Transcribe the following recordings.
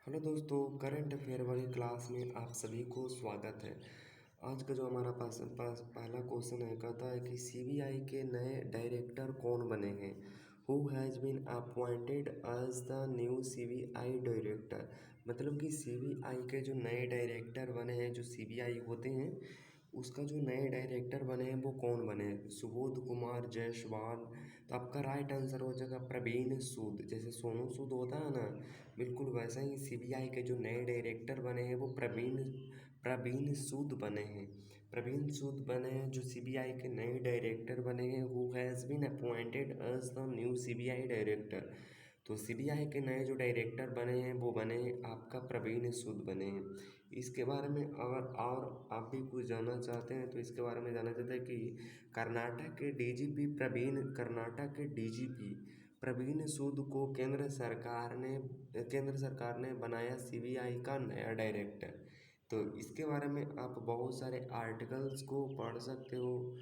Hello दोस्तों, current affair वाली class में आप सभी को स्वागत है। आज का जो हमारा पास पास पहला क्वेश्चन है, कहता है कि सीबीआई के नए डायरेक्टर कौन बने हैं। Who has been appointed as the new CBI director. मतलब कि सीबीआई के जो नए डायरेक्टर बने हैं, जो सीबीआई होते हैं उसका जो नए डायरेक्टर बने हैं वो कौन बने हैं। सुबोध कुमार जायसवाल। तो आपका राइट आंसर हो जाएगा प्रवीण सूद। जैसे सोनू सूद होता है ना, बिल्कुल वैसा ही सीबीआई के जो नए डायरेक्टर बने हैं वो प्रवीण प्रवीण सूद बने हैं। प्रवीण सूद बने हैं जो सीबीआई के नए डायरेक्टर बने हैं। Who has been appointed as the new CBI director. तो सीबीआई के नए जो डायरेक्टर बने हैं वो बने हैं आपका प्रवीण सूद बने हैं। इसके बारे में अगर और आप भी कुछ जानना चाहते हैं तो इसके बारे में जानना चाहते हैं कि कर्नाटक के डीजीपी प्रवीण सूद को केंद्र सरकार ने बनाया सीबीआई का नया डायरेक्टर। तो इसके बारे में आप बहुत सारे आर्टिकल्स को पढ़ सकते हो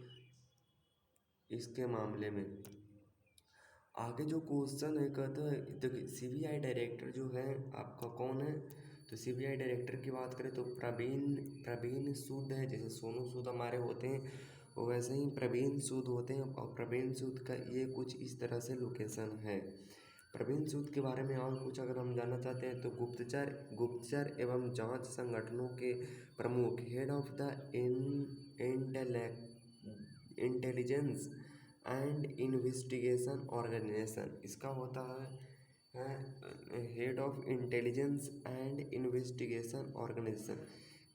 इसके मामले में। आगे जो क्वेश्चन है, कहता है देखिए सीबीआई डायरेक्टर जो है आपका कौन है। तो सीबीआई डायरेक्टर की बात करें तो प्रवीण सूद है। जैसे सोनू सूद हमारे होते हैं वो वैसे ही प्रवीण सूद होते हैं। और प्रवीण सूद का ये कुछ इस तरह से लोकेशन है। प्रवीण सूद के बारे में और कुछ अगर हम जानना चाहते हैं तो गुप्तचर एवं जांच संगठनों के प्रमुख, head of the intelligence and investigation organisation. इसका होता है head of intelligence and investigation organisation.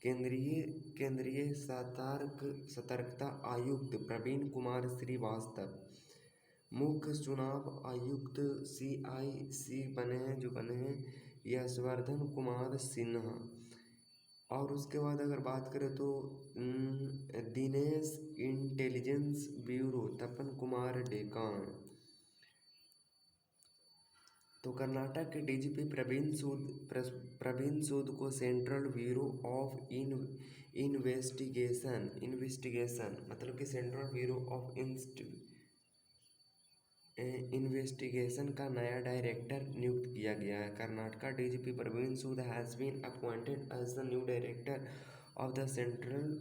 केंद्रीय सतर्कता आयुक्त प्रवीण कुमार श्रीवास्तव। मुख्य चुनाव आयुक्त सीआईसी बने हैं जो बने हैं यशवर्धन कुमार सिन्हा। और उसके बाद अगर बात करें तो दिनेश इंटेलिजेंस ब्यूरो तपन कुमार डेकान। तो कर्नाटक के डीजीपी प्रवीण सूद को सेंट्रल ब्यूरो ऑफ इन्वेस्टिगेशन मतलब कि सेंट्रल ब्यूरो ऑफ इन्वेस्टिगेशन का नया डायरेक्टर नियुक्त किया गया है। Karnataka DGP Praveen Sood has been appointed as the new director of the Central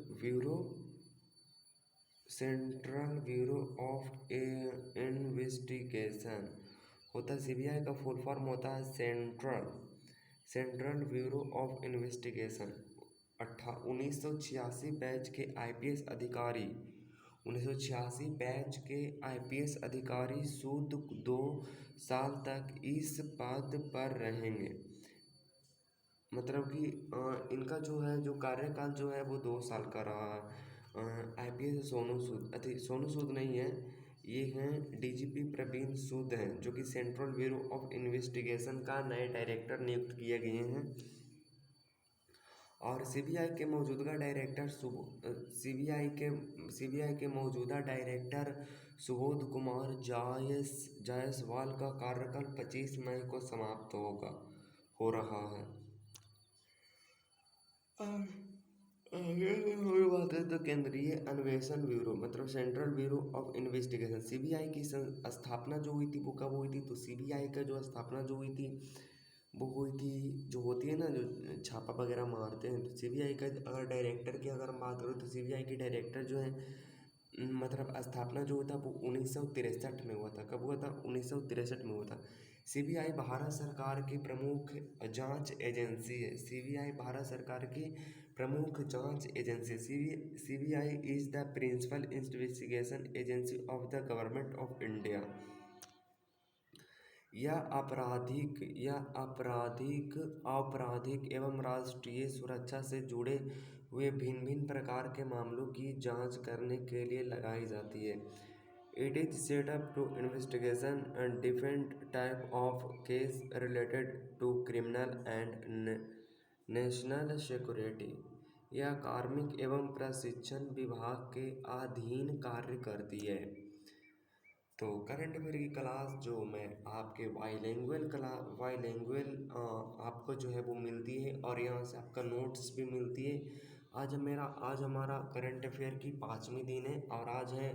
Bureau of Investigation. होता है सीबीआई का फुल फॉर्म होता है Central Bureau of Investigation. 1986 batch के आईपीएस अधिकारी 1986 बैच के आईपीएस अधिकारी सूद 2 साल तक इस पद पर रहेंगे। मतलब कि इनका जो है जो कार्यकाल जो है वो 2 साल का रहा है। आईपीएस सोनू सूद नहीं है, ये हैं डीजीपी प्रवीण सूद हैं जो कि सेंट्रल ब्यूरो ऑफ इन्वेस्टिगेशन का नए डायरेक्टर नियुक्त किए गए हैं। और सीबीआई के मौजूदा डायरेक्टर सुबोध कुमार जायसवाल का कार्यकाल 25 मई को समाप्त हो रहा है। आगे कोई बात है तो केंद्रीय अन्वेषण ब्यूरो मतलब central Bureau of investigation. CBI की स्थापना जो हुई थी वो कब हुई थी। तो सीबीआई का जो स्थापना जो हुई थी वो हुई थी, जो होती है ना जो छापा वगैरह मारते हैं। तो सीबीआई का अगर डायरेक्टर की अगर हम बात करें तो सीबीआई के डायरेक्टर जो है मतलब स्थापना जो हुआ था वो 1963 में हुआ था। कब हुआ था? 1963 में हुआ था। सीबीआई भारत सरकार की प्रमुख जांच एजेंसी है। सीबीआई भारत सरकार की प्रमुख जांच agency. CBI is the principal investigation agency of the Government of India. आपराधिक एवं राष्ट्रीय सुरक्षा से जुड़े हुए भिन्न भिन्न प्रकार के मामलों की जांच करने के लिए लगाई जाती है। It is set up to investigation and different type of case related to criminal and national security. यह कार्मिक एवं प्रशिक्षण विभाग के अधीन कार्य करती है। तो करंट अफेयर की क्लास जो मैं आपके बाईलैंग्वेज आपको जो है वो मिलती है और यहाँ से आपका नोट्स भी मिलती है। आज हमारा करंट अफेयर की 5वीं दिन है और आज है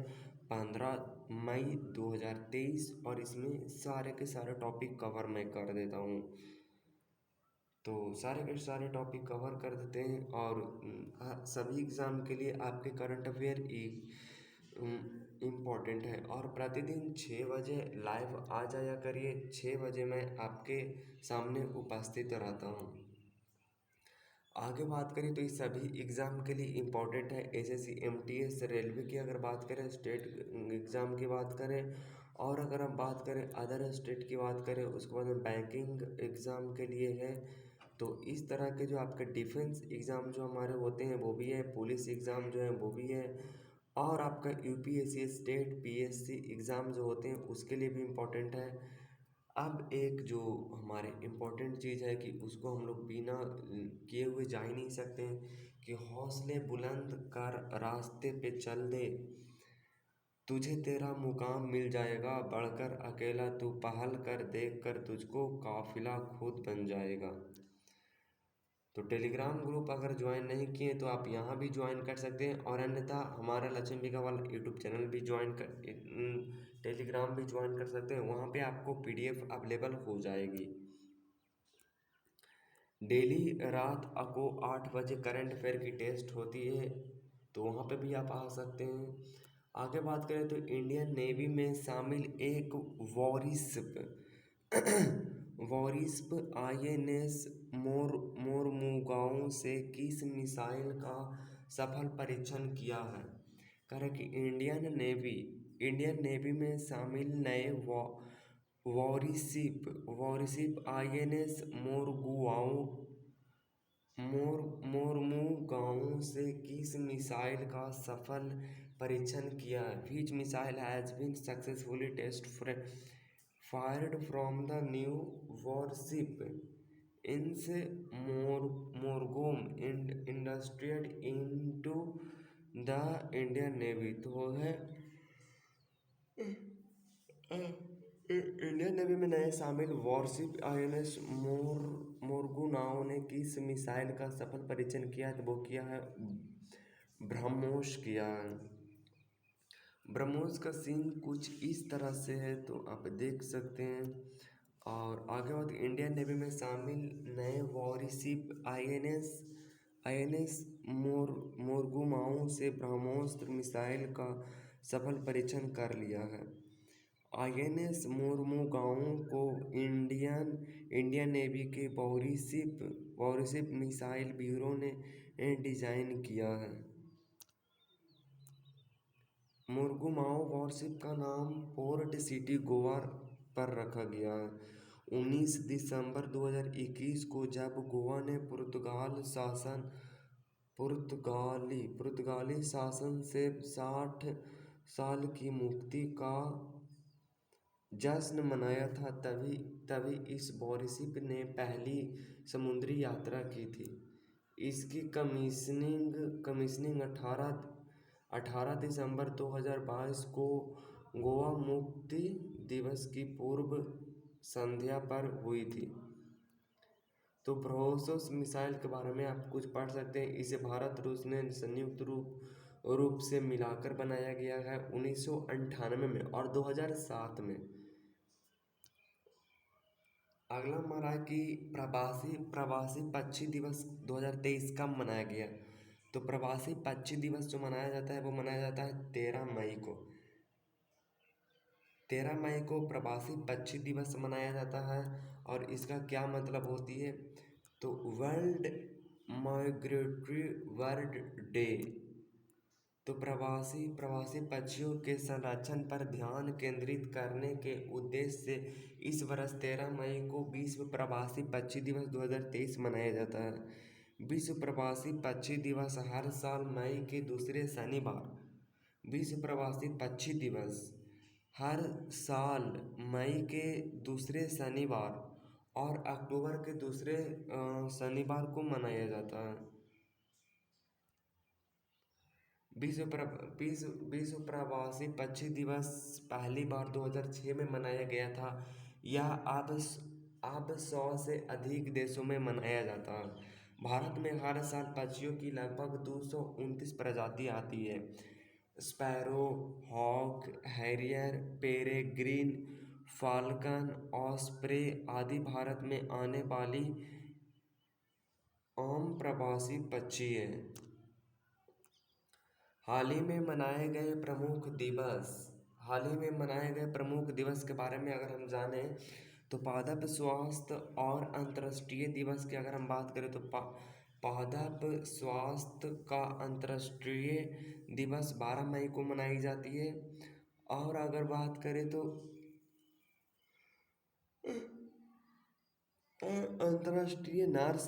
15 मई 2023 और इसमें सारे के सारे टॉपिक कवर मैं कर देता हूँ। तो सारे के सारे टॉपिक कवर कर देते हैं और सभी एग्ज़ाम के लिए आपके करंट अफेयर इम्पॉर्टेंट है। और प्रतिदिन 6 बजे लाइव आ जाया करिए। 6 बजे मैं आपके सामने उपस्थित रहता हूँ। आगे बात करें तो ये सभी एग्ज़ाम के लिए इम्पोर्टेंट है। एसएससी, एमटीएस, रेलवे की अगर बात करें, स्टेट एग्ज़ाम की बात करें, और अगर हम बात करें अदर स्टेट की बात करें, उसके बाद में बैंकिंग एग्ज़ाम के लिए है। तो इस तरह के जो आपके डिफेंस एग्ज़ाम जो हमारे होते हैं वो भी है, पुलिस एग्ज़ाम जो है वो भी है, और आपका यूपीएससी, स्टेट पीएससी एग्ज़ाम जो होते हैं उसके लिए भी इम्पोर्टेंट है। अब एक जो हमारे इम्पोर्टेंट चीज़ है कि उसको हम लोग बिना किए हुए जा ही नहीं सकते हैं कि हौसले बुलंद कर रास्ते पे चल दे, तुझे तेरा मुकाम मिल जाएगा, बढ़कर अकेला तू पहल कर, देख कर तुझको काफिला खुद बन जाएगा। तो टेलीग्राम ग्रुप अगर ज्वाइन नहीं किए तो आप यहाँ भी ज्वाइन कर सकते हैं, और अन्यथा हमारा लक्ष्मीका वाला यूट्यूब चैनल भी ज्वाइन कर, टेलीग्राम भी ज्वाइन कर सकते हैं। वहाँ पे आपको पीडीएफ अवेलेबल हो जाएगी। डेली रात को 8 बजे करंट अफेयर की टेस्ट होती है, तो वहाँ पे भी आप आ सकते हैं। आगे बात करें तो इंडियन नेवी में शामिल एक वॉरिस्प वॉरिस्प आईएनएस मोरमुगांव से किस मिसाइल का सफल परीक्षण किया है। कह रहे कि इंडियन नेवी में शामिल नए वॉरशिप आईएनएस मोरमुगांव से किस मिसाइल का सफल परीक्षण किया है। Which missile has been successfully test fired from the new warship ins Morgum inducted into the Indian Navy। तो है इंडियन नेवी में नए शामिल वॉरशिप आईएनएस मोरगुनाव ने किस मिसाइल का सफल परीक्षण किया है। तो वो किया है ब्रह्मोस किया है। ब्रह्मोस का सीन कुछ इस तरह से है, तो आप देख सकते हैं। और आगे बात इंडियन नेवी में शामिल नए वॉरशिप आईएनएस मोरगुनाव से ब्रह्मोस मिसाइल का सफल परीक्षण कर लिया है। आईएनएस मोरमुगांव को इंडियन नेवी के वॉरशिप मिसाइल ब्यूरो ने डिजाइन किया है। मुर्गुमाओ वॉरशिप का नाम पोर्ट सिटी गोवा पर रखा गया है। 19 दिसंबर 2021 को जब गोवा ने पुर्तगाली शासन से 60 साल की मुक्ति का जश्न मनाया था, तभी इस वॉरशिप ने पहली समुद्री यात्रा की थी। इसकी कमीशनिंग 18 दिसंबर 2022 को गोवा मुक्ति दिवस की पूर्व संध्या पर हुई थी। तो ब्रह्मोस मिसाइल के बारे में आप कुछ पढ़ सकते हैं। इसे भारत रूस ने संयुक्त रूप से मिलाकर बनाया गया है 1998 में और 2007 में। अगला हमारा है कि प्रवासी पक्षी दिवस 2023 कब मनाया गया। तो प्रवासी पक्षी दिवस जो मनाया जाता है वो मनाया जाता है 13 मई को। 13 मई को प्रवासी पक्षी दिवस मनाया जाता है, और इसका क्या मतलब होती है। तो वर्ल्ड माइग्रेटरी बर्ड डे। तो प्रवासी पक्षियों के संरक्षण पर ध्यान केंद्रित करने के उद्देश्य से इस वर्ष 13 मई को विश्व प्रवासी पक्षी दिवस 2023 मनाया जाता है। विश्व प्रवासी पक्षी दिवस हर साल मई के दूसरे शनिवार विश्व प्रवासी पक्षी दिवस हर साल मई के दूसरे शनिवार और अक्टूबर के दूसरे शनिवार को मनाया जाता है। विश्व प्रवासी पक्षी दिवस पहली बार 2006 में मनाया गया था। यह अब 100 से अधिक देशों में मनाया जाता है। भारत में हर साल पक्षियों की लगभग 229 प्रजाति आती है। Sparrow, hawk, harrier, peregrine, falcon, osprey आदि भारत में आने वाली आम प्रवासी पक्षी है। हाल ही में मनाए गए प्रमुख दिवस। हाल ही में मनाए गए प्रमुख दिवस के बारे में अगर हम जाने तो पादप स्वास्थ्य और अंतर्राष्ट्रीय दिवस की अगर हम बात करें तो पादप स्वास्थ्य का अंतर्राष्ट्रीय दिवस 12 मई को मनाई जाती है। और अगर बात करें तो अंतर्राष्ट्रीय नर्स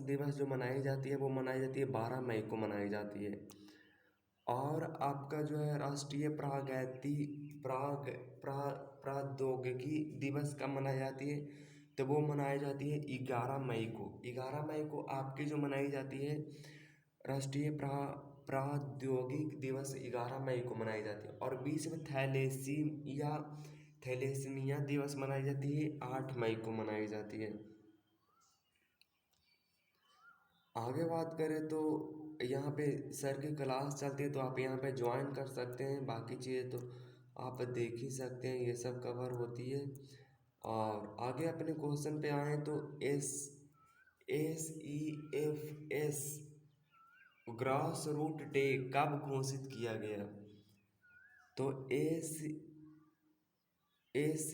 दिवस जो मनाई जाती है वो मनाई जाती है 12 मई को मनाई जाती है। और आपका जो है राष्ट्रीय प्रौद्योगिकी दिवस कब मनाई जाती है तो वो मनाई जाती है 11 मई को। 11 मई को आपकी जो मनाई जाती है राष्ट्रीय प्रौद्योगिक दिवस 11 मई को मनाई जाती है। और विश्व थैलेसीमिया दिवस मनाई जाती है 8 मई को मनाई जाती है। आगे बात करें तो यहाँ पे सर की क्लास चलती है तो आप यहाँ पे ज्वाइन कर सकते हैं। बाकी चीज़ें तो आप देख ही सकते हैं, ये सब कवर होती है। और आगे अपने क्वेश्चन पे आए तो SEFS ग्रास रूट डे कब घोषित किया गया? तो SEFF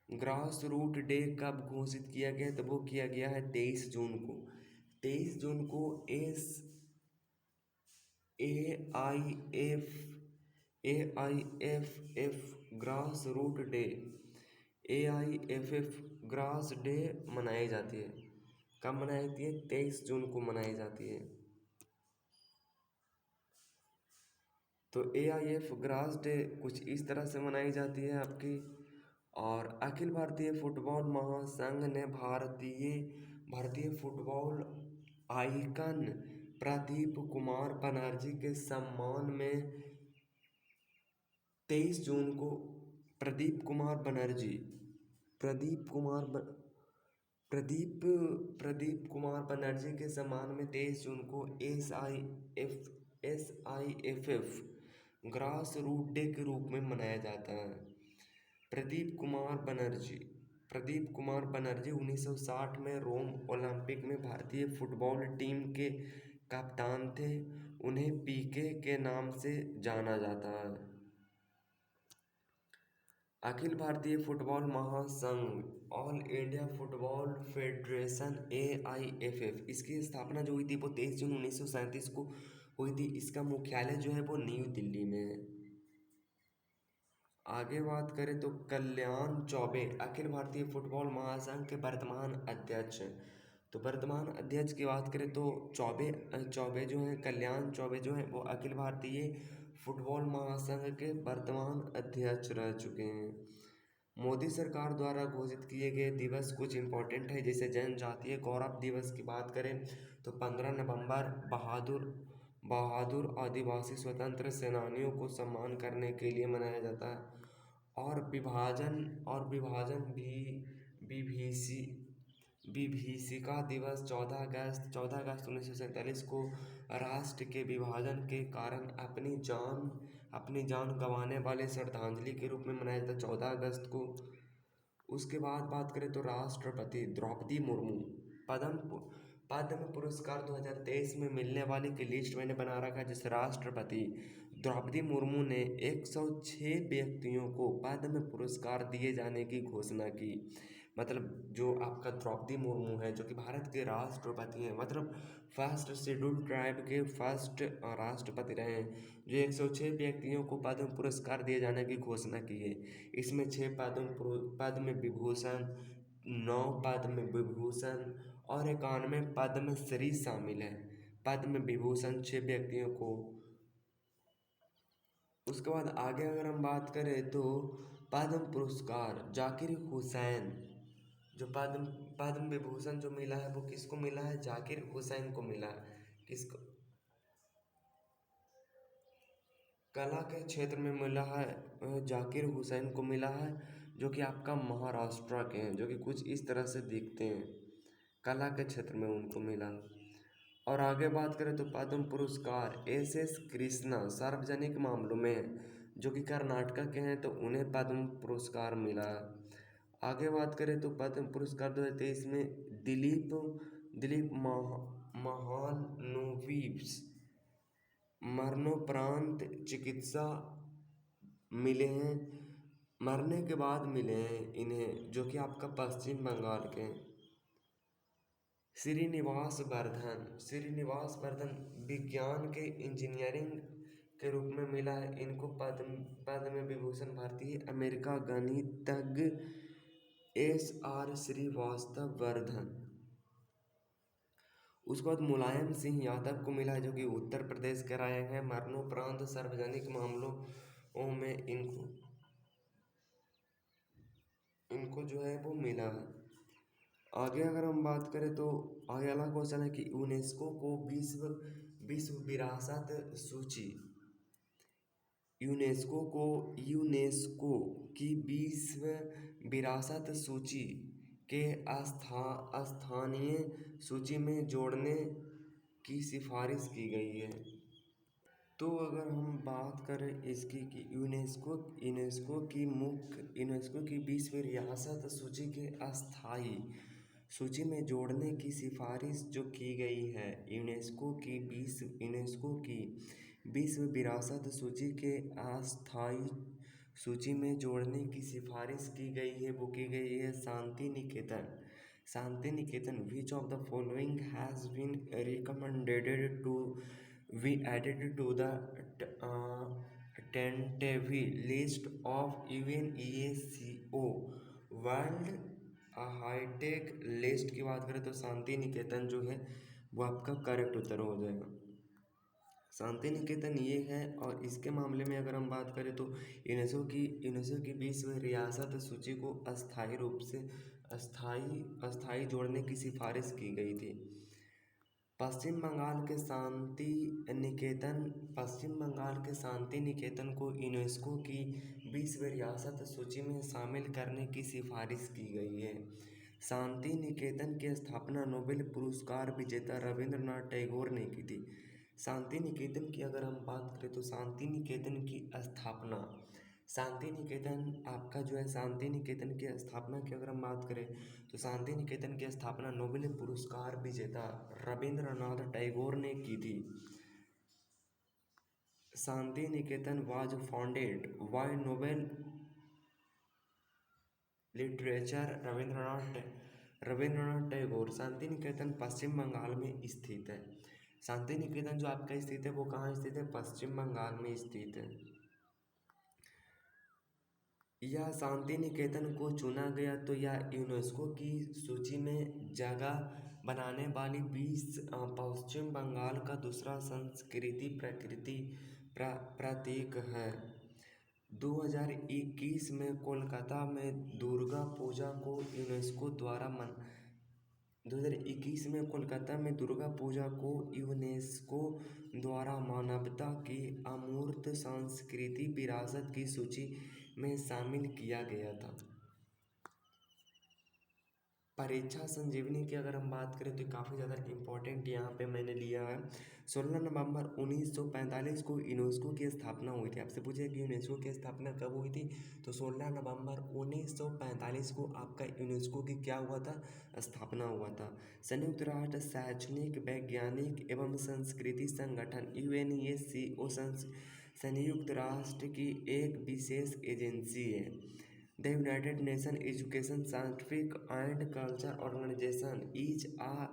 ग्रास रूट डे कब घोषित किया गया? तो वो किया गया है 23 जून को। 23 जून को AIFF grass root day AIFF grass day मनाई जाती है। कब मनाई जाती है? 23 जून को मनाई जाती है। तो AIF ग्रास डे कुछ इस तरह से मनाई जाती है आपकी। और अखिल भारतीय फुटबॉल महासंघ ने भारतीय फुटबॉल आइकन प्रदीप कुमार बनर्जी के सम्मान में 23 जून को प्रदीप कुमार बनर्जी प्रदीप कुमार बनर्जी के सम्मान में 23 जून को SIFF ग्रास रूट डे के रूप में मनाया जाता है। प्रदीप कुमार बनर्जी 1960 में रोम ओलंपिक में भारतीय फुटबॉल टीम के कप्तान थे। उन्हें पीके के नाम से जाना जाता है। अखिल भारतीय फुटबॉल महासंघ all India football federation AIFF इसकी स्थापना जो हुई थी वो 23 जून 1937 को हुई थी। इसका मुख्यालय जो है वो न्यू दिल्ली में है। आगे बात करें तो कल्याण चौबे अखिल भारतीय फुटबॉल महासंघ के वर्तमान अध्यक्ष हैं। तो वर्तमान अध्यक्ष की बात करें तो चौबे जो हैं, कल्याण चौबे जो हैं वो अखिल भारतीय फुटबॉल महासंघ के वर्तमान अध्यक्ष रह चुके हैं। मोदी सरकार द्वारा घोषित किए गए दिवस कुछ इम्पोर्टेंट है। जैसे जनजातीय गौरव दिवस की बात करें तो 15 नवंबर बहादुर आदिवासी स्वतंत्र सेनानियों को सम्मान करने के लिए मनाया जाता है। और विभाजन विभीषिका दिवस 14 अगस्त 1947 को राष्ट्र के विभाजन के कारण अपनी जान गंवाने वाले श्रद्धांजलि के रूप में मनाया जाता है 14 अगस्त को। उसके बाद बात करें तो राष्ट्रपति द्रौपदी मुर्मू पद्म पुरस्कार 2023 में मिलने वाले की लिस्ट मैंने बना रखा है। जिससे राष्ट्रपति द्रौपदी मुर्मू ने 106 व्यक्तियों को पद्म पुरस्कार दिए जाने की घोषणा की। मतलब जो आपका द्रौपदी मुर्मू है जो कि भारत के राष्ट्रपति हैं, मतलब फर्स्ट शेड्यूल ट्राइब के फर्स्ट राष्ट्रपति रहे हैं, जो 106 व्यक्तियों को पद्म पुरस्कार दिए जाने की घोषणा की है। इसमें 6 पद्म विभूषण, 9 पद्म विभूषण और 91 पद्मश्री शामिल है। पद्म विभूषण 6 व्यक्तियों को। उसके बाद आगे अगर हम बात करें तो पद्म पुरस्कार जाकिर हुसैन जो पद्म विभूषण जो मिला है वो किसको मिला है? जाकिर हुसैन को मिला है। किसको? कला के क्षेत्र में मिला है, जाकिर हुसैन को मिला है, जो कि आपका महाराष्ट्र के हैं, जो कि कुछ इस तरह से दिखते हैं। कला के क्षेत्र में उनको मिला। और आगे बात करें तो पद्म पुरस्कार SS कृष्णा सार्वजनिक मामलों में जो कि कर्नाटक के हैं तो उन्हें पद्म पुरस्कार मिला है। आगे बात करें तो पद्म पुरस्कार 2023 में दिलीप दिलीप महालनोबिस मरणोपरांत चिकित्सा मिले हैं, मरने के बाद मिले हैं इन्हें, जो कि आपका पश्चिम बंगाल के श्रीनिवास वर्धन विज्ञान के इंजीनियरिंग के रूप में मिला है इनको पद्म विभूषण। भारतीय अमेरिका गणितज्ञ SR श्रीवास्तव वर्धन। उसके बाद मुलायम सिंह यादव को मिला है, जो कि उत्तर प्रदेश के रहे हैं, मरणोपरांत सार्वजनिक मामलों में इनको जो है वो मिला है। आगे अगर हम बात करें तो आगे अगला क्वेश्चन है कि यूनेस्को को विश्व विरासत सूची यूनेस्को की विश्व विरासत सूची के स्थानीय सूची में जोड़ने की सिफारिश की गई है। तो अगर हम बात करें इसकी कि यूनेस्को की विश्व विरासत सूची के अस्थायी सूची में जोड़ने की सिफारिश जो की गई है, यूनेस्को की विश्व विरासत सूची के अस्थायी सूची में जोड़ने की सिफारिश की गई है, वो की गई है Shanti Niketan. Which of the following has been recommended to be added to the tentative list of UNESCO world hi-tech list की बात करें तो शांति निकेतन जो है वो आपका करेक्ट उत्तर हो जाएगा। शांति निकेतन ये है। और इसके मामले में अगर हम बात करें तो यूनेस्को की विश्व विरासत सूची को अस्थायी रूप से अस्थायी जोड़ने की सिफारिश की गई थी। पश्चिम बंगाल के शांति निकेतन को यूनेस्को की विश्व विरासत सूची में शामिल करने की सिफारिश की गई है। शांति निकेतन की स्थापना नोबेल पुरस्कार विजेता रविंद्रनाथ टैगोर ने की थी। शांति निकेतन की अगर हम बात करें तो शांति निकेतन की स्थापना शांति निकेतन की स्थापना की अगर हम बात करें तो शांति निकेतन की स्थापना नोबेल पुरस्कार विजेता रविंद्रनाथ टैगोर ने की थी। Shanti Niketan was founded by Nobel literature Rabindranath Tagore. Shanti Niketan Paschim Bangal में स्थित है। शांति निकेतन जो आपका स्थित है वो कहाँ स्थित है? पश्चिम बंगाल में स्थित है। यह शांति निकेतन को चुना गया तो यह यूनेस्को की सूची में जगह बनाने वाली 20 पश्चिम बंगाल का दूसरा संस्कृति प्रतीक है। 2021 में कोलकाता में दुर्गा पूजा को यूनेस्को द्वारा मानवता की अमूर्त सांस्कृतिक विरासत की सूची में शामिल किया गया था। परीक्षा संजीवनी की अगर हम बात करें तो काफ़ी ज़्यादा इम्पोर्टेंट यहाँ पे मैंने लिया है। 16 नवंबर 1945 को यूनेस्को की स्थापना हुई थी। आपसे पूछे कि यूनेस्को की स्थापना कब हुई थी, तो 16 नवंबर 1945 को आपका यूनेस्को की क्या हुआ था? स्थापना हुआ था। संयुक्त राष्ट्र शैक्षणिक वैज्ञानिक एवं संस्कृति संगठन UNESCO संयुक्त राष्ट्र की एक विशेष एजेंसी है। The United Nations Education, Scientific and Culture Organization is a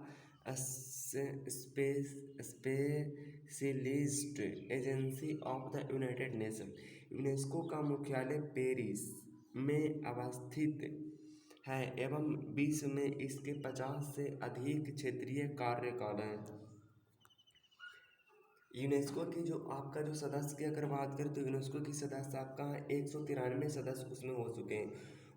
specialist agency of the United Nations. UNESCO का मुख्यालय पेरिस में अवस्थित है एवं विश्व में इसके 50 से अधिक क्षेत्रीय कार्यालय हैं। यूनेस्को की जो आपका जो सदस्य की अगर बात करें तो यूनेस्को की सदस्य आपका 193 सदस्य उसमें हो चुके हैं।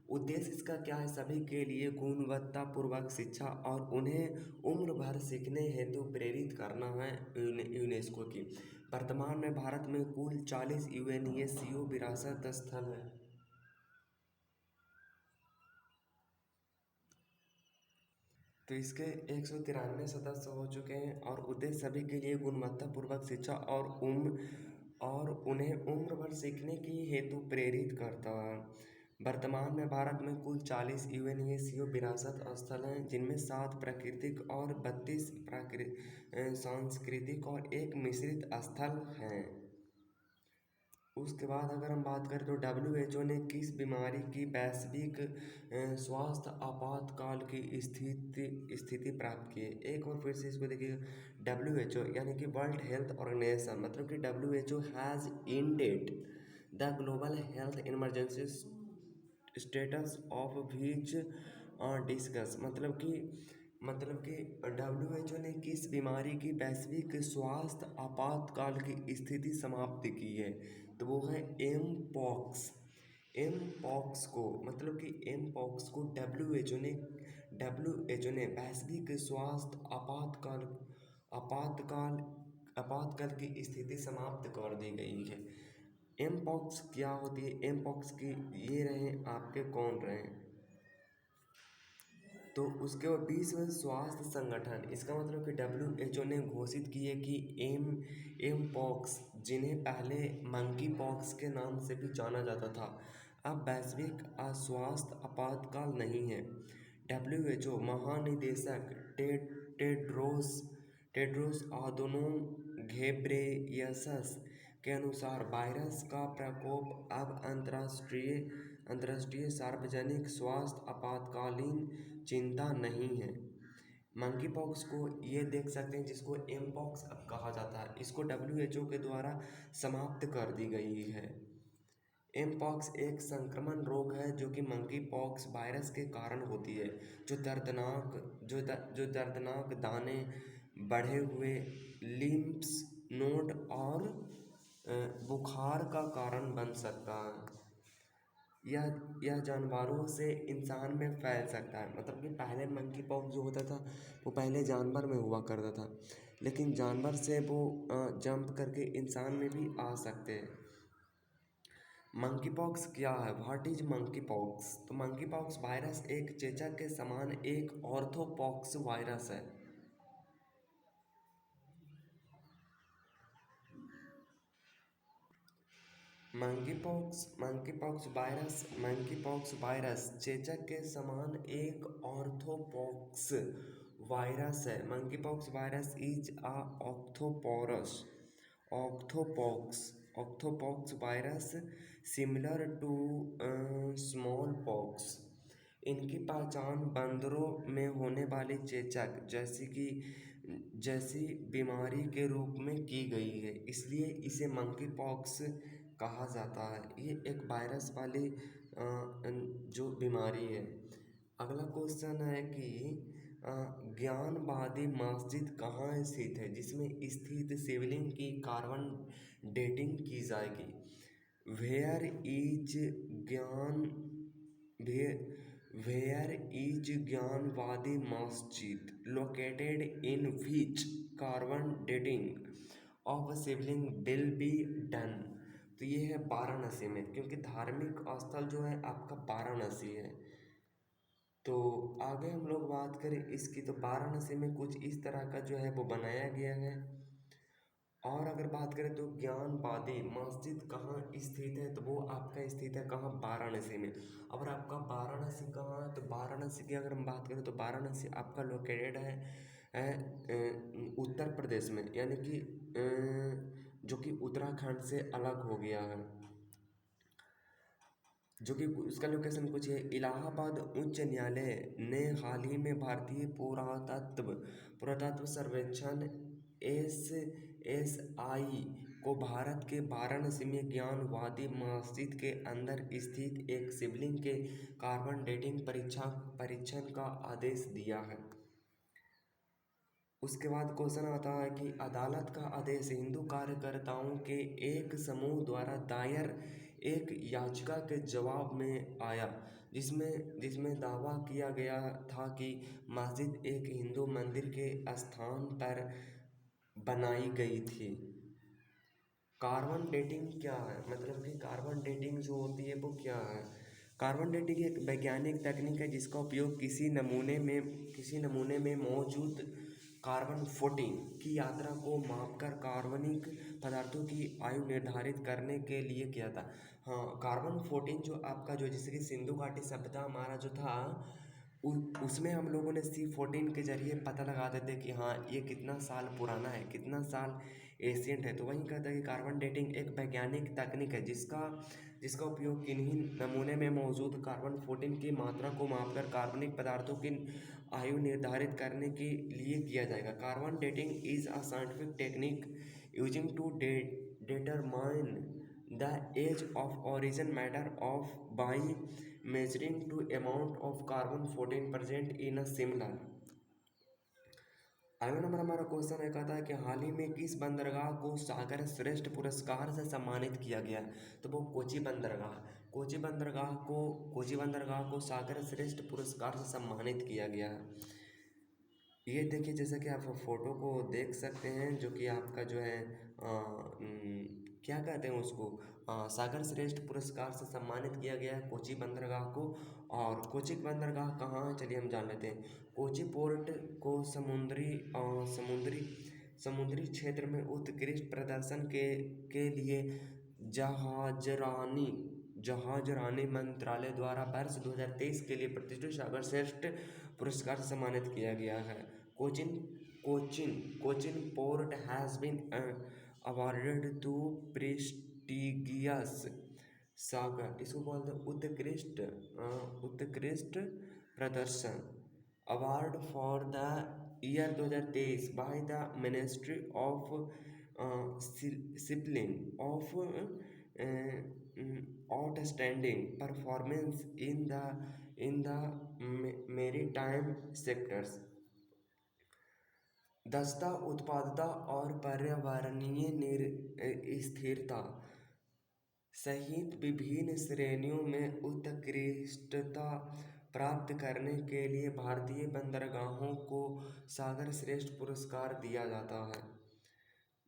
उद्देश्य इसका क्या है? सभी के लिए गुणवत्तापूर्वक शिक्षा और उन्हें उम्र भर सीखने हेतु प्रेरित करना है यूनेस्को की। वर्तमान में भारत में कुल 40 UNESCO विरासत स्थल हैं। तो इसके 193 सदस्य हो चुके हैं और उद्देश्य सभी के लिए गुणवत्तापूर्वक शिक्षा और उन्हें उम्र भर सीखने की हेतु प्रेरित करता है। वर्तमान में भारत में कुल 40 यूनेस्को विरासत स्थल हैं, जिनमें 7 प्राकृतिक और 32 सांस्कृतिक और एक मिश्रित स्थल हैं। उसके बाद अगर हम बात करें तो WHO ने किस बीमारी की वैश्विक स्वास्थ्य आपातकाल की स्थिति प्राप्त की है। एक बार फिर से इसको देखिए, WHO यानी कि वर्ल्ड हेल्थ ऑर्गेनाइजेशन, मतलब कि WHO has ended the global health emergency status of which discuss, मतलब कि WHO ने किस बीमारी की वैश्विक स्वास्थ्य आपातकाल की स्थिति समाप्त की है, तो वो है एम पॉक्स। एम पॉक्स को मतलब कि एम पॉक्स को डब्ल्यू एच ओ ने वैश्विक स्वास्थ्य आपातकाल आपातकाल की स्थिति समाप्त कर दी गई है। एम पॉक्स क्या होती है? एम पॉक्स की ये रहे आपके कौन रहे, तो उसके बाद विश्व स्वास्थ्य संगठन, इसका मतलब कि WHO ने घोषित की है कि एम पॉक्स, जिन्हें पहले मंकी पॉक्स के नाम से भी जाना जाता था, अब वैश्विक स्वास्थ्य आपातकाल नहीं है। WHO महानिदेशक टेड्रोस टेड्रोस अधनोम घेब्रेयेसस के अनुसार वायरस का प्रकोप अब अंतर्राष्ट्रीय सार्वजनिक स्वास्थ्य आपातकालीन चिंता नहीं है। मंकी पॉक्स को ये देख सकते हैं, जिसको एम पॉक्स अब कहा जाता है, इसको WHO के द्वारा समाप्त कर दी गई है। एम पॉक्स एक संक्रमण रोग है जो कि मंकी पॉक्स वायरस के कारण होती है, जो दर्दनाक दाने, बढ़े हुए लिम्फ्स नोड और बुखार का कारण बन सकता है। यह जानवरों से इंसान में फैल सकता है, मतलब कि पहले मंकी पॉक्स जो होता था वो पहले जानवर में हुआ करता था, लेकिन जानवर से वो जंप करके इंसान में भी आ सकते हैं। मंकी पॉक्स क्या है? What is monkeypox? तो मंकी पॉक्स वायरस एक चेचक के समान एक ऑर्थोपॉक्स वायरस है। मंकी पॉक्स वायरस चेचक के समान एक ऑर्थोपॉक्स वायरस है। Monkeypox virus is a orthopox virus similar to smallpox. इनकी पहचान बंदरों में होने वाली चेचक जैसी बीमारी के रूप में की गई है, इसलिए इसे मंकी पॉक्स कहा जाता है। ये एक वायरस वाली जो बीमारी है। अगला क्वेश्चन है कि ज्ञानवादी मस्जिद कहाँ स्थित है, जिसमें स्थित शिवलिंग की कार्बन डेटिंग की जाएगी। वेयर इज ज्ञान वेयर इज ज्ञानवादी मस्जिद located in which carbon dating of Shivling will be done. तो ये है वाराणसी में, क्योंकि धार्मिक स्थल जो है आपका वाराणसी है। तो आगे हम लोग बात करें इसकी, तो वाराणसी में कुछ इस तरह का जो है वो बनाया गया है। और अगर बात करें तो ज्ञानवादी मस्जिद कहाँ स्थित है, तो वो आपका स्थित है कहाँ? वाराणसी में। अगर आपका वाराणसी कहाँ है, तो वाराणसी की अगर हम बात करें तो वाराणसी आपका लोकेटेड है उत्तर प्रदेश में, यानी कि जो कि उत्तराखंड से अलग हो गया है, जो कि उसका लोकेशन कुछ है। इलाहाबाद उच्च न्यायालय ने हाल ही में भारतीय पुरातत्व सर्वेक्षण SSI को भारत के वाराणसी में ज्ञानवादी मस्जिद के अंदर स्थित एक शिवलिंग के कार्बन डेटिंग परीक्षण का आदेश दिया है। उसके बाद क्वेश्चन आता है कि अदालत का आदेश हिंदू कार्यकर्ताओं के एक समूह द्वारा दायर एक याचिका के जवाब में आया, जिसमें दावा किया गया था कि मस्जिद एक हिंदू मंदिर के स्थान पर बनाई गई थी। कार्बन डेटिंग क्या है? मतलब कि कार्बन डेटिंग जो होती है वो क्या है? कार्बन डेटिंग एक वैज्ञानिक तकनीक है जिसका उपयोग किसी नमूने में मौजूद कार्बन 14 की यात्रा को मापकर कार्बनिक पदार्थों की आयु निर्धारित करने के लिए किया था। हाँ, कार्बन 14 जो आपका जो जैसे कि सिंधु घाटी सभ्यता हमारा जो था उसमें हम लोगों ने C14 के जरिए पता लगाते थे कि हाँ ये कितना साल पुराना है, कितना साल एशियंट है। तो वही कहता है कि कार्बन डेटिंग एक वैज्ञानिक तकनीक है जिसका जिसका उपयोग किन्हीं नमूने में मौजूद कार्बन 14 की मात्रा को मापकर कार्बनिक पदार्थों की आयु निर्धारित करने के लिए किया जाएगा। Carbon dating is a scientific technique using to determine the age of origin matter of by measuring to amount of carbon 14 present in a similar। अगला नंबर हमारा क्वेश्चन है कहता है कि हाल ही में किस बंदरगाह को सागर श्रेष्ठ पुरस्कार से सम्मानित किया गया। तो वो कोची बंदरगाह, कोची बंदरगाह को सागर श्रेष्ठ पुरस्कार से सम्मानित किया गया है। ये देखिए जैसा कि आप फोटो को देख सकते हैं जो कि आपका जो है क्या कहते हैं उसको सागर श्रेष्ठ पुरस्कार से सम्मानित किया गया है कोची बंदरगाह को। और कोची बंदरगाह कहाँ है चलिए हम जान लेते हैं। कोची पोर्ट को समुद्री समुद्री क्षेत्र में उत्कृष्ट प्रदर्शन के लिए जहाजरानी जहाजरानी मंत्रालय द्वारा वर्ष 2023 के लिए प्रतिष्ठित सागर श्रेष्ठ पुरस्कार से सम्मानित किया गया है। Cochin Cochin Cochin port has been awarded to prestigious Sagar, इसको बोलते हैं उत्कृष्ट प्रदर्शन award for the year 2023 by the ministry of shipping of outstanding performance in the maritime sectors. दक्षता, उत्पादकता और पर्यावरणीय स्थिरता सहित विभिन्न श्रेणियों में उत्कृष्टता प्राप्त करने के लिए भारतीय बंदरगाहों को सागर श्रेष्ठ पुरस्कार दिया जाता है।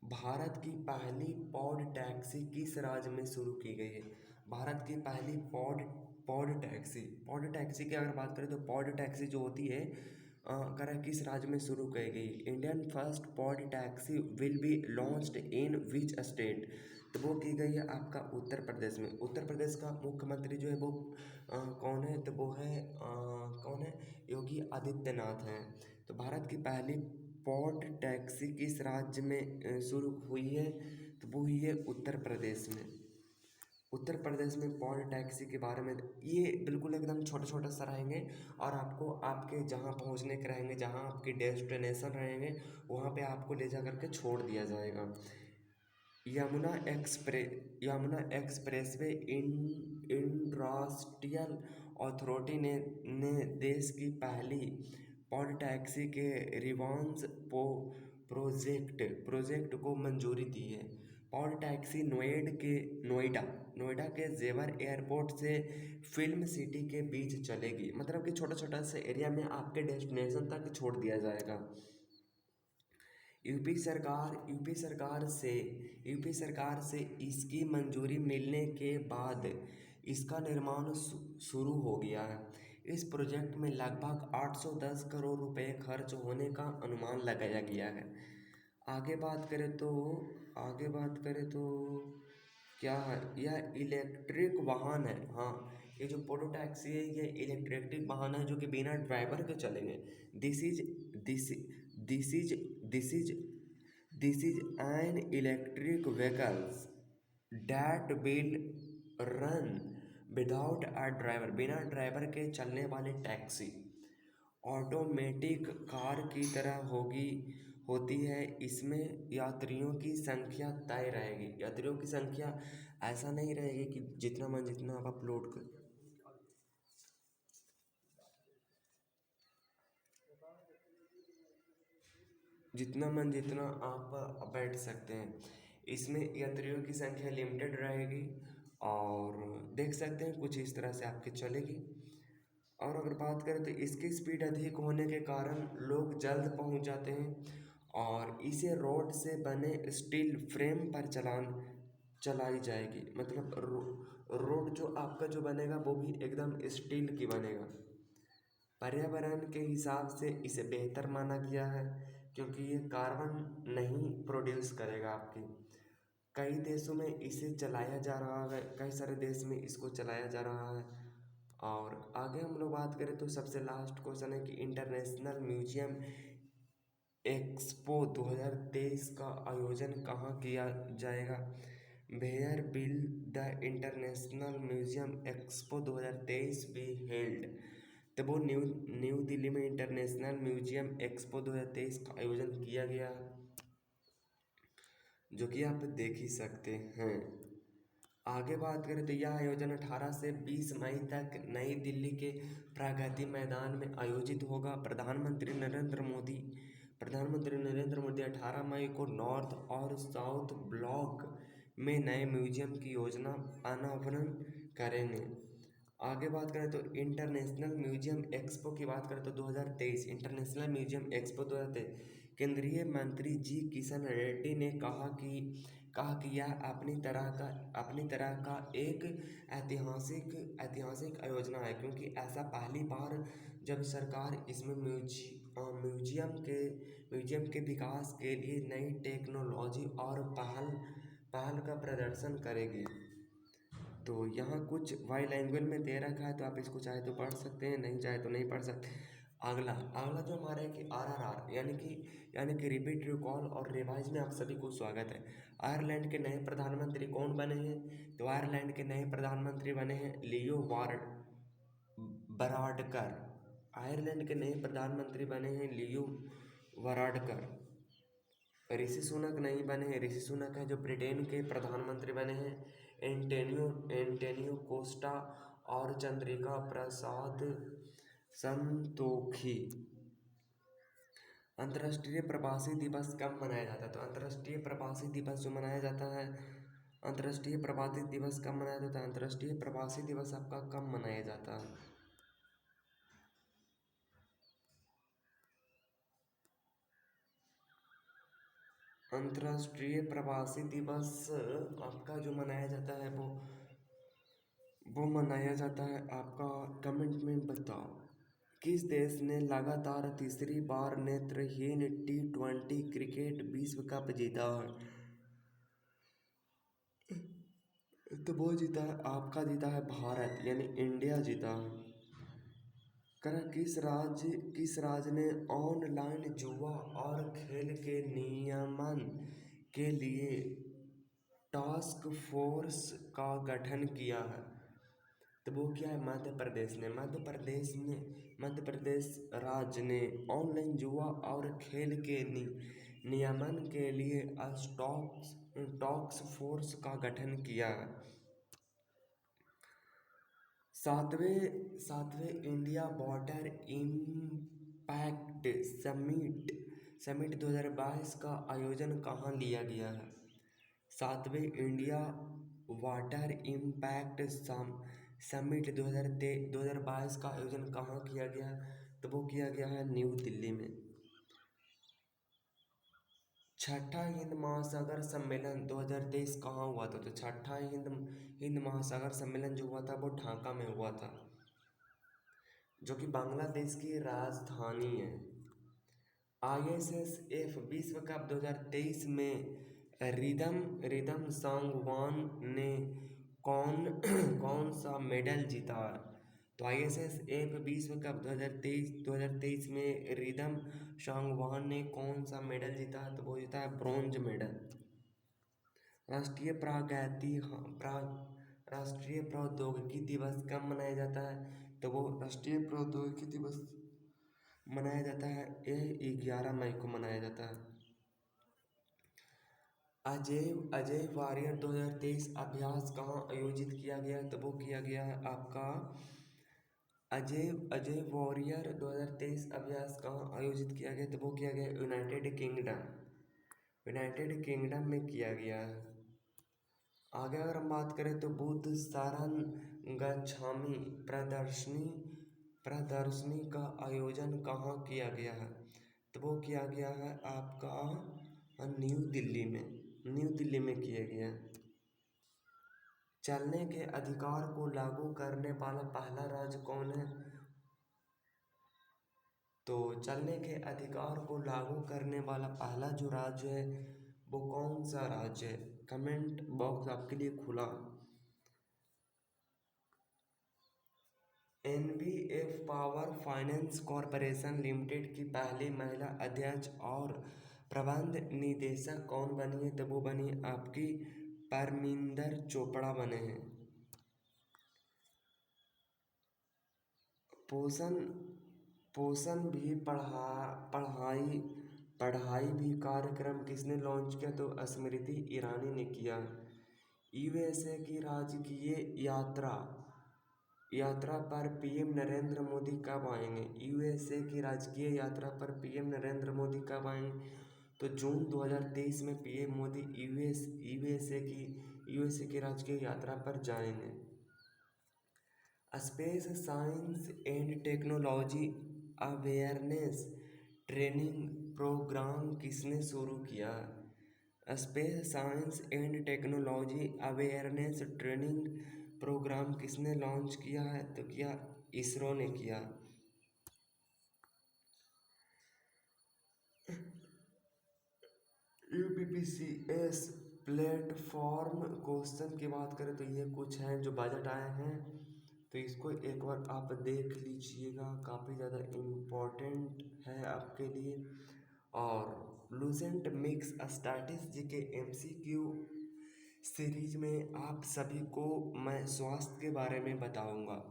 भारत की पहली पॉड टैक्सी किस राज्य में शुरू की गई है। भारत की पहली पॉड टैक्सी की अगर बात करें तो पॉड टैक्सी जो होती है करें किस राज्य में शुरू की गई। Indian first pod taxi will be launched in which state. तो वो की गई है आपका उत्तर प्रदेश में। उत्तर प्रदेश का मुख्यमंत्री जो है वो कौन है, तो वो है कौन है, योगी आदित्यनाथ हैं। तो भारत की पहली पॉड टैक्सी किस राज्य में शुरू हुई है, तो वो हुई है उत्तर प्रदेश में। उत्तर प्रदेश में पॉड टैक्सी के बारे में ये बिल्कुल एकदम छोटे छोटे सा रहेंगे और आपको आपके जहाँ पहुँचने के रहेंगे, जहाँ आपकी डेस्टिनेशन रहेंगे वहाँ पे आपको ले जा करके छोड़ दिया जाएगा। यमुना एक्सप्रेसवे इंडस्ट्रियल अथॉरिटी ने देश की पहली पॉड टैक्सी के रिवांस प्रोजेक्ट को मंजूरी दी है। पॉड टैक्सी नोएडा के जेवर एयरपोर्ट से फिल्म सिटी के बीच चलेगी। मतलब कि छोटा छोटा से एरिया में आपके डेस्टिनेशन तक छोड़ दिया जाएगा। यूपी सरकार से इसकी मंजूरी मिलने के बाद इसका निर्माण शुरू हो गया है। इस प्रोजेक्ट में लगभग 810 करोड़ रुपए खर्च होने का अनुमान लगाया गया है। आगे बात करें तो क्या है, यह इलेक्ट्रिक वाहन है। हाँ, ये जो पोटो टैक्सी है ये इलेक्ट्रिक वाहन है जो कि बिना ड्राइवर के चलेंगे। This is this this is an electric vehicles that will run without a driver, बिना ड्राइवर के चलने वाली टैक्सी ऑटोमेटिक कार की तरह होती है। इसमें यात्रियों की संख्या तय रहेगी। यात्रियों की संख्या ऐसा नहीं रहेगी कि जितना आप अपलोड कर जितना आप बैठ सकते हैं। इसमें यात्रियों की संख्या लिमिटेड रहेगी और देख सकते हैं कुछ इस तरह से आपकी चलेगी। और अगर बात करें तो इसकी स्पीड अधिक होने के कारण लोग जल्द पहुंच जाते हैं और इसे रोड से बने स्टील फ्रेम पर चलाई जाएगी। मतलब रोड जो आपका जो बनेगा वो भी एकदम स्टील की बनेगा। पर्यावरण के हिसाब से इसे बेहतर माना गया है क्योंकि ये कार्बन नहीं प्रोड्यूस करेगा आपकी। कई देशों में इसे चलाया जा रहा है, कई सारे देश में इसको चलाया जा रहा है। और आगे हम लोग बात करें तो सबसे लास्ट क्वेश्चन है कि इंटरनेशनल म्यूजियम एक्सपो 2023 का आयोजन कहाँ किया जाएगा। Where will the international museum expo 2023 be held. तो वो न्यू न्यू दिल्ली में इंटरनेशनल म्यूजियम एक्सपो 2023 का आयोजन किया गया, जो कि आप देख ही सकते हैं। आगे बात करें तो यह आयोजन 18 से 20 मई तक नई दिल्ली के प्रगति मैदान में आयोजित होगा। प्रधानमंत्री नरेंद्र मोदी 18 मई को नॉर्थ और साउथ ब्लॉक में नए म्यूजियम की योजना अनावरण करेंगे। आगे बात करें तो इंटरनेशनल म्यूजियम एक्सपो की बात करें तो 2023 इंटरनेशनल म्यूजियम एक्सपो 2023 केंद्रीय मंत्री जी किशन रेड्डी ने कहा कि यह अपनी तरह का एक ऐतिहासिक आयोजना है, क्योंकि ऐसा पहली बार जब सरकार इसमें म्यूजियम के विकास के लिए नई टेक्नोलॉजी और पहल का प्रदर्शन करेगी। तो यहाँ कुछ वाई लैंग्वेज में दे रखा है, तो आप इसको चाहे तो पढ़ सकते हैं, नहीं चाहे तो नहीं पढ़ सकते। अगला जो हमारा है कि RRR यानी कि रिपीट, रिकॉल और रिवाइज में आप सभी को स्वागत है। आयरलैंड के नए प्रधानमंत्री कौन बने हैं। तो आयरलैंड के नए प्रधानमंत्री बने हैं लियो वराडकर। आयरलैंड के नए प्रधानमंत्री बने हैं लियो वराडकर। ऋषि सुनक नहीं बने हैं। ऋषि सुनक है जो ब्रिटेन के प्रधानमंत्री बने हैं एंटोनियो कोस्टा और चंद्रिका प्रसाद संतोखी। अंतर्राष्ट्रीय प्रवासी दिवस कब मनाया जाता है। तो अंतर्राष्ट्रीय प्रवासी दिवस जो मनाया जाता है, अंतर्राष्ट्रीय प्रवासी दिवस कब मनाया जाता है। अंतर्राष्ट्रीय प्रवासी दिवस आपका कब मनाया जाता है। अंतर्राष्ट्रीय प्रवासी दिवस आपका जो मनाया जाता है वो मनाया जाता है आपका, कमेंट में बताओ। किस देश ने लगातार तीसरी बार नेत्रहीन T20 क्रिकेट विश्व कप जीता है। तो वो जीता है आपका, जीता है भारत यानी इंडिया जीता है। किस राज्य ने ऑनलाइन जुआ और खेल के नियमन के लिए टास्क फोर्स का गठन किया है। तो वो क्या है, मध्य प्रदेश ने। मध्य प्रदेश राज्य ने ऑनलाइन जुआ और खेल के नियमन के लिए टास्क फोर्स का गठन किया है। सातवें इंडिया वाटर इम्पैक्ट समिट 2022 का आयोजन कहाँ लिया गया है। सातवें इंडिया वाटर इम्पैक्ट समिट 2022 का आयोजन कहाँ किया गया। तो वो किया गया है न्यू दिल्ली में। छठा हिंद महासागर सम्मेलन 2023 कहाँ हुआ था। तो छठा हिंद महासागर सम्मेलन जो हुआ था वो ढाका में हुआ था, जो कि बांग्लादेश की राजधानी है। ISSF विश्व कप 2023 में रिदम सांगवान ने कौन सा मेडल जीता है। तो ISSF विश्व कप 2023 में रिदम सांगवान ने कौन सा मेडल जीता है। तो वो जीता है ब्रॉन्ज मेडल। राष्ट्रीय प्रौद्योगिकी दिवस कब मनाया जाता है। तो वो राष्ट्रीय प्रौद्योगिकी दिवस मनाया जाता है, यह 11 मई को मनाया जाता है। अजय वारियर 2023 अभ्यास कहाँ आयोजित किया गया। तो वो किया गया है आपका अजय वॉरियर 2023 अभ्यास कहाँ आयोजित किया गया। तो वो किया गया यूनाइटेड किंगडम में किया गया है। आगे अगर हम बात करें तो बुद्ध शरण गच्छामी प्रदर्शनी का आयोजन कहाँ किया गया है। तो वो किया गया है आपका न्यू दिल्ली में किया गया है। चलने के अधिकार को लागू करने वाला पहला राज्य कौन है। तो चलने के अधिकार को लागू करने वाला पहला जो राज्य है वो कौन सा राज्य है? कमेंट बॉक्स आपके लिए खुला। NBF power finance corporation limited की पहली महिला अध्यक्ष और प्रबंध निदेशक कौन बनी है? तो वो बनी आपकी परमिंदर चोपड़ा बने हैं। पोषण पोषण भी पढ़ाई भी कार्यक्रम किसने लॉन्च किया? तो स्मृति ईरानी ने किया। यूएसए की राजकीय यात्रा पर पीएम नरेंद्र मोदी कब आएंगे? यूएसए की राजकीय यात्रा पर पीएम नरेंद्र मोदी कब आएंगे? तो जून 2023 में पीएम मोदी यूएसए की राजकीय यात्रा पर जाएंगे। Space science and technology awareness training programme किसने शुरू किया? Space science and technology awareness training programme किसने लॉन्च किया है? तो किया इसरो ने किया। यूपीपीसीएस प्लेटफॉर्म क्वेश्चन की बात करें तो ये कुछ हैं जो बजट आए हैं, तो इसको एक बार आप देख लीजिएगा, काफ़ी ज़्यादा इम्पोर्टेंट है आपके लिए। और लूसेंट मिक्स स्टैटिस जी के एमसीक्यू सीरीज में आप सभी को मैं स्वास्थ्य के बारे में बताऊंगा।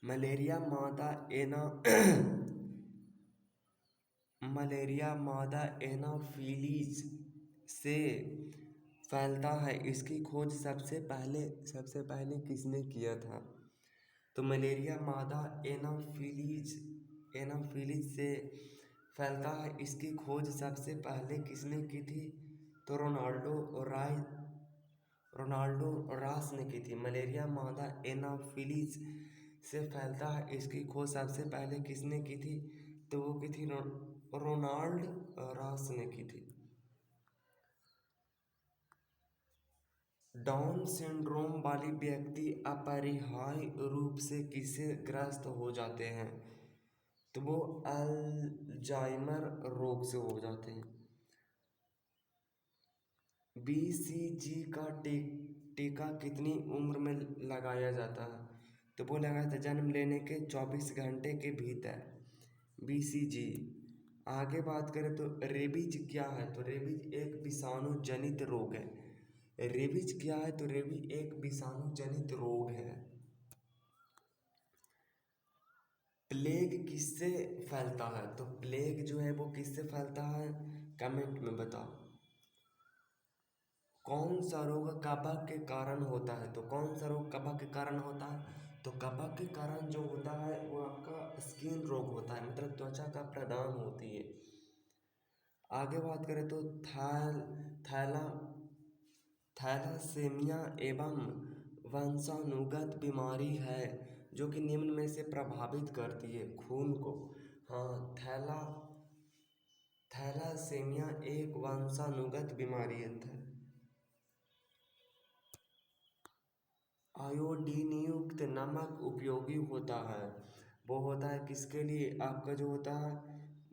मलेरिया मादा एनाफिलीज से फैलता है, इसकी खोज सबसे पहले किसने किया था? तो मलेरिया मादा एनाफिलीज से फैलता है, इसकी खोज सबसे पहले किसने की थी? तो रोनाल्डो रास ने की थी। मलेरिया मादा एनाफिलीज से फैलता है, इसकी खोज सबसे पहले किसने की थी? तो वो की थी रोनाल्ड रास ने की थी। डाउन सिंड्रोम वाली व्यक्ति अपरिहार्य रूप से किससे ग्रस्त हो जाते हैं? तो वो अल्जाइमर रोग से हो जाते हैं। बीसीजी का टीका कितनी उम्र में लगाया जाता है? तो वो लगाया जाता है जन्म लेने के 24 घंटे के भीतर। बीसीजी। आगे बात करें तो रेबीज क्या है? तो रेबीज एक विषाणु जनित रोग है। रेबीज क्या है? तो रेबीज एक विषाणु जनित रोग है। प्लेग किससे फैलता है? तो प्लेग जो है वो किससे फैलता है? कमेंट में बताओ। कौन सा रोग कफक के कारण होता है? तो कौन सा रोग कफक के कारण होता है? तो कफक के कारण जो होता है वो आपका स्किन रोग होता है, मतलब त्वचा का प्रदान होती है। आगे बात करें तो थैलासेमिया एवं वंशानुगत बीमारी है जो कि निम्न में से प्रभावित करती है खून को। हाँ, थैलासेमिया एक वंशानुगत बीमारी है। आयोडीन युक्त नमक उपयोगी होता है, वो होता है किसके लिए? आपका जो होता है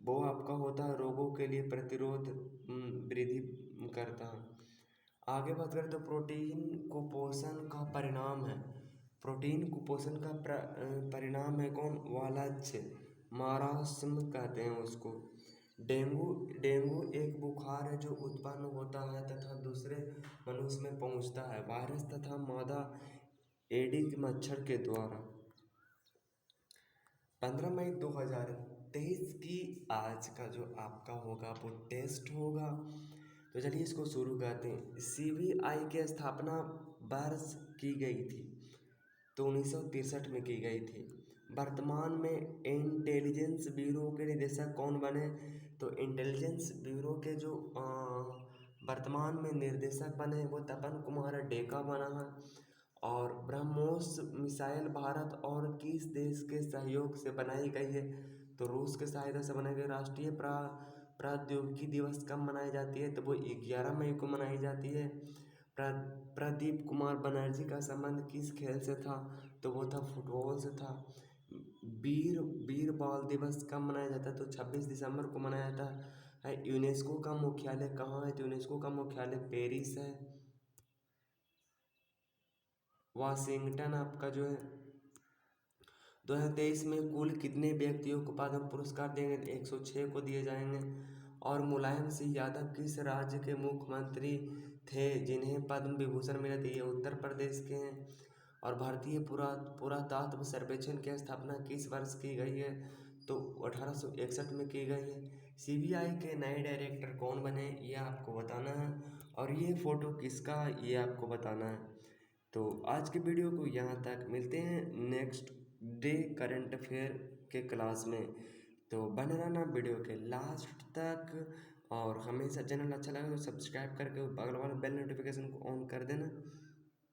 वो आपका होता है रोगों के लिए, प्रतिरोध वृद्धि करता है। आगे बात करें तो प्रोटीन कुपोषण का परिणाम है। प्रोटीन कुपोषण का परिणाम है कौन? वालाच्य मारास्म कहते हैं उसको। डेंगू एक बुखार है जो उत्पन्न होता है तथा दूसरे मनुष्य में पहुंचता है वायरस तथा मादा एडिस मच्छर के द्वारा। 15 मई 2023 की आज का जो आपका होगा वो टेस्ट होगा। तो चलिए इसको शुरू करते हैं। सीबीआई की स्थापना वर्ष की गई थी? तो 1963 में की गई थी। वर्तमान में इंटेलिजेंस ब्यूरो के निदेशक कौन बने? तो इंटेलिजेंस ब्यूरो के जो वर्तमान में निर्देशक बने वो तपन कुमार डेका बना है। और ब्रह्मोस मिसाइल भारत और किस देश के सहयोग से बनाई गई है? तो रूस के सहायता से बनाई गई। राष्ट्रीय प्रौद्योगिकी दिवस कब मनाई जाती है? तो वो 11 मई को मनाई जाती है। प्रदीप कुमार बनर्जी का संबंध किस खेल से था? तो वो था फुटबॉल से था। वीर वीर बाल दिवस कब मनाया जाता है? तो 26 दिसंबर को मनाया जाता है। यूनेस्को का मुख्यालय कहाँ है? तो यूनेस्को का मुख्यालय पेरिस है। वाशिंगटन आपका जो है। 2023 में कुल कितने व्यक्तियों को पद्म पुरस्कार देंगे? 106 को दिए जाएंगे। और मुलायम सिंह यादव किस राज्य के मुख्यमंत्री थे जिन्हें पद्म विभूषण मिले थे? ये उत्तर प्रदेश के हैं। और भारतीय पुरातत्व सर्वेक्षण की स्थापना किस वर्ष की गई है? तो 1861 में की गई है। सीबीआई के नए डायरेक्टर कौन बने, ये आपको बताना है। और ये फ़ोटो किसका है, ये आपको बताना है। तो आज के वीडियो को यहाँ तक, मिलते हैं नेक्स्ट डे करंट अफेयर के क्लास में। तो बने रहना वीडियो के लास्ट तक। और हमेशा चैनल अच्छा लगे तो सब्सक्राइब करके बगल वाला बेल नोटिफिकेशन को ऑन कर देना।